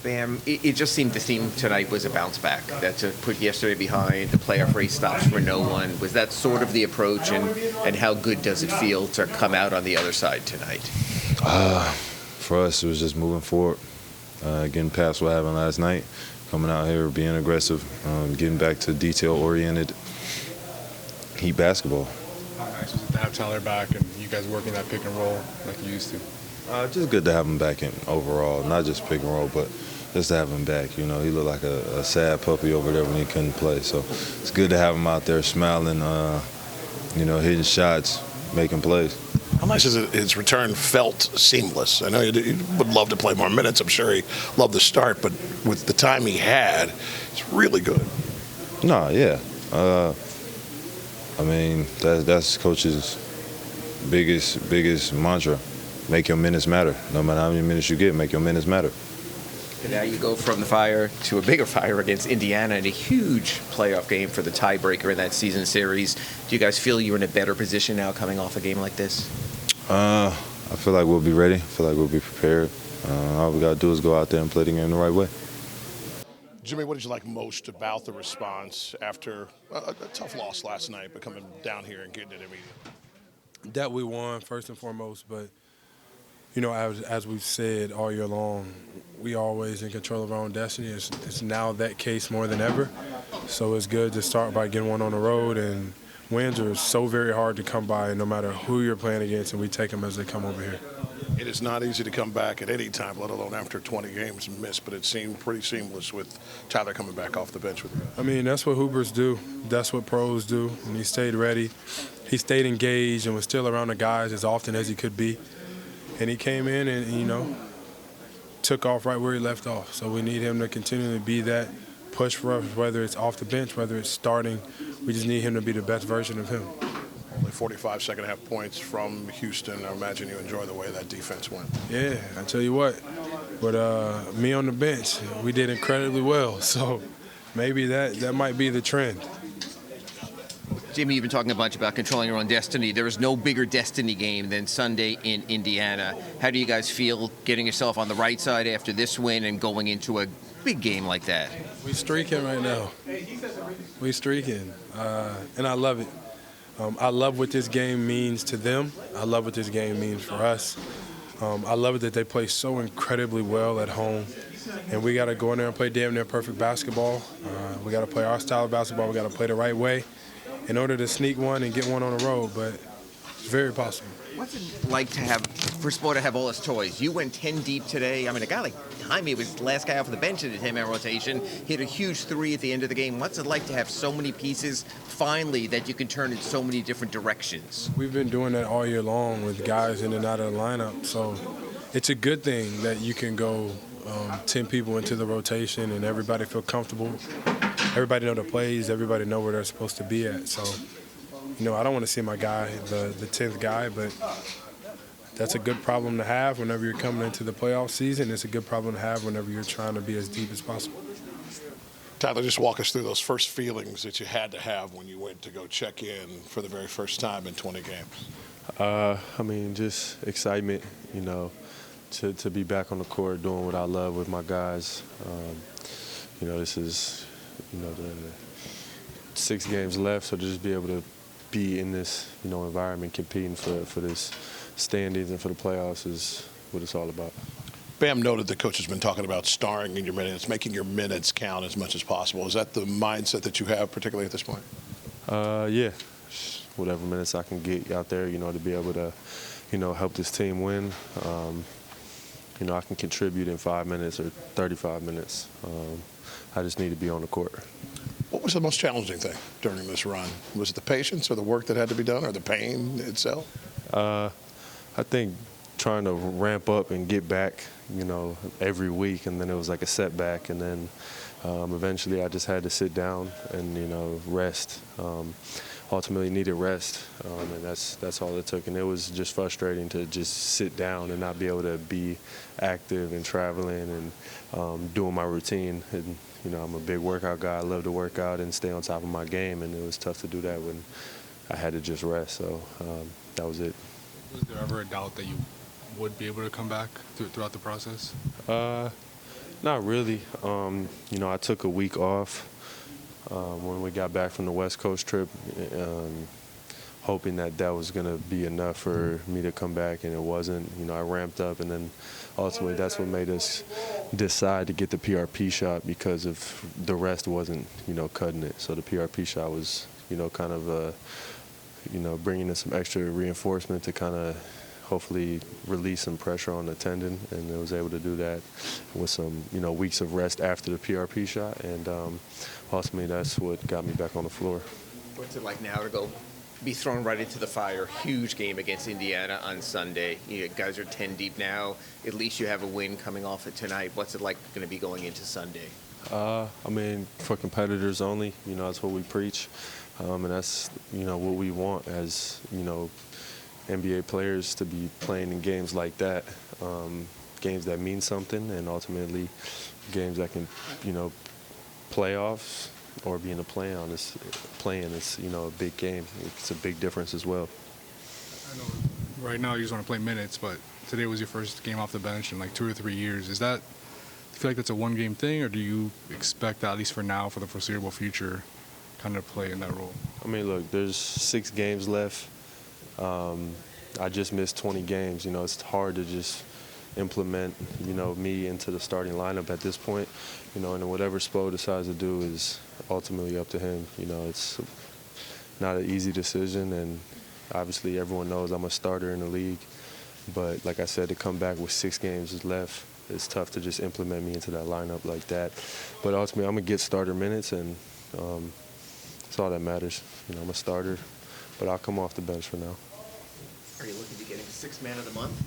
Bam, it just seemed the theme tonight was a bounce back. That to put yesterday behind, the playoff race stops for no one. Was that sort of the approach, and how good does it feel to come out on the other side tonight? For us, it was just moving forward, getting past what happened last night, coming out here, being aggressive, getting back to detail-oriented Heat basketball. How nice was it to have Tyler back and you guys working that pick and roll like you used to? Just good to have him back in overall, not just pick and roll, but just to have him back. You know, he looked like a sad puppy over there when he couldn't play. So it's good to have him out there smiling, hitting shots, making plays. How much has his return felt seamless? I know he would love to play more minutes. I'm sure he loved the start, but with the time he had, it's really good. No, yeah. That's Coach's biggest mantra. Make your minutes matter. No matter how many minutes you get, make your minutes matter. And now you go from the fire to a bigger fire against Indiana in a huge playoff game for the tiebreaker in that season series. Do you guys feel you're in a better position now coming off a game like this? I feel like we'll be ready. I feel like we'll be prepared. All we got to do is go out there and play the game the right way. Jimmy, what did you like most about the response after a tough loss last night, but coming down here and getting it immediately? That we won, first and foremost, but, as we've said all year long, we always in control of our own destiny. It's now that case more than ever. So it's good to start by getting one on the road, and wins are so very hard to come by no matter who you're playing against, and we take them as they come over here. It is not easy to come back at any time, let alone after 20 games missed, but it seemed pretty seamless with Tyler coming back off the bench with you. I mean, that's what Hoopers do. That's what pros do, and he stayed ready. He stayed engaged and was still around the guys as often as he could be. And he came in and, took off right where he left off. So we need him to continue to be that push for us, whether it's off the bench, whether it's starting. We just need him to be the best version of him. Only 45 second-half points from Houston. I imagine you enjoy the way that defense went. Yeah, I tell you what. But me on the bench, we did incredibly well. So maybe that might be the trend. Jimmy, you've been talking a bunch about controlling your own destiny. There is no bigger destiny game than Sunday in Indiana. How do you guys feel getting yourself on the right side after this win and going into a big game like that? We streaking right now. We streaking, and I love it. I love what this game means to them. I love what this game means for us. I love it that they play so incredibly well at home. And we got to go in there and play damn near perfect basketball. We got to play our style of basketball. We got to play the right way in order to sneak one and get one on the road, but it's very possible. What's it like to have, for Spo to have all his toys? You went 10 deep today. I mean, a guy like Jaime was the last guy off the bench in the 10-man rotation. Hit a huge three at the end of the game. What's it like to have so many pieces, finally, that you can turn in so many different directions? We've been doing that all year long with guys in and out of the lineup, so it's a good thing that you can go 10 people into the rotation and everybody feel comfortable. Everybody know the plays. Everybody know where they're supposed to be at. So, I don't want to see my guy, the 10th guy, but that's a good problem to have whenever you're coming into the playoff season. It's a good problem to have whenever you're trying to be as deep as possible. Tyler, just walk us through those first feelings that you had to have when you went to go check in for the very first time in 20 games. Just excitement, to be back on the court doing what I love with my guys. This is, the 6 games left, so just be able to be in this, environment competing for this standings and for the playoffs is what it's all about. Bam noted the coach has been talking about starring in your minutes, making your minutes count as much as possible. Is that the mindset that you have, particularly at this point? Yeah. Whatever minutes I can get out there, to be able to, help this team win. I can contribute in 5 minutes or 35 minutes. I just need to be on the court. What was the most challenging thing during this run? Was it the patience or the work that had to be done or the pain itself? I think trying to ramp up and get back, every week, and then it was like a setback, and then eventually I just had to sit down and, rest. Ultimately needed rest, and that's all it took. And it was just frustrating to just sit down and not be able to be active and traveling and doing my routine. And I'm a big workout guy. I love to work out and stay on top of my game, and it was tough to do that when I had to just rest. So that was it. Was there ever a doubt that you would be able to come back throughout the process? Not really. I took a week off when we got back from the West Coast trip, hoping that was going to be enough for me to come back, and it wasn't. I ramped up, and then ultimately that's what made us decide to get the PRP shot because of the rest wasn't, cutting it. So the PRP shot was, kind of, bringing in some extra reinforcement to kind of hopefully release some pressure on the tendon, and I was able to do that with some, weeks of rest after the PRP shot, and ultimately that's what got me back on the floor. What's it like now to be thrown right into the fire? Huge game against Indiana on Sunday. You guys are 10 deep now. At least you have a win coming off it tonight. What's it like going to be going into Sunday? For competitors only, that's what we preach, and that's, what we want as, NBA players to be playing in games like that, games that mean something, and ultimately games that can, playoffs or being a play-in is, a big game. It's a big difference as well. I know right now you just want to play minutes, but today was your first game off the bench in like 2 or 3 years. Do you feel like that's a one-game thing, or do you expect that, at least for now, for the foreseeable future, kind of play in that role? Look, there's 6 games left. I just missed 20 games. It's hard to just implement, me into the starting lineup at this point. And whatever Spo decides to do is ultimately up to him. It's not an easy decision, and obviously everyone knows I'm a starter in the league. But like I said, to come back with 6 games left, it's tough to just implement me into that lineup like that. But ultimately, I'm going to get starter minutes, and that's all that matters. I'm a starter, but I'll come off the bench for now. Are you looking to getting 6th man of the month?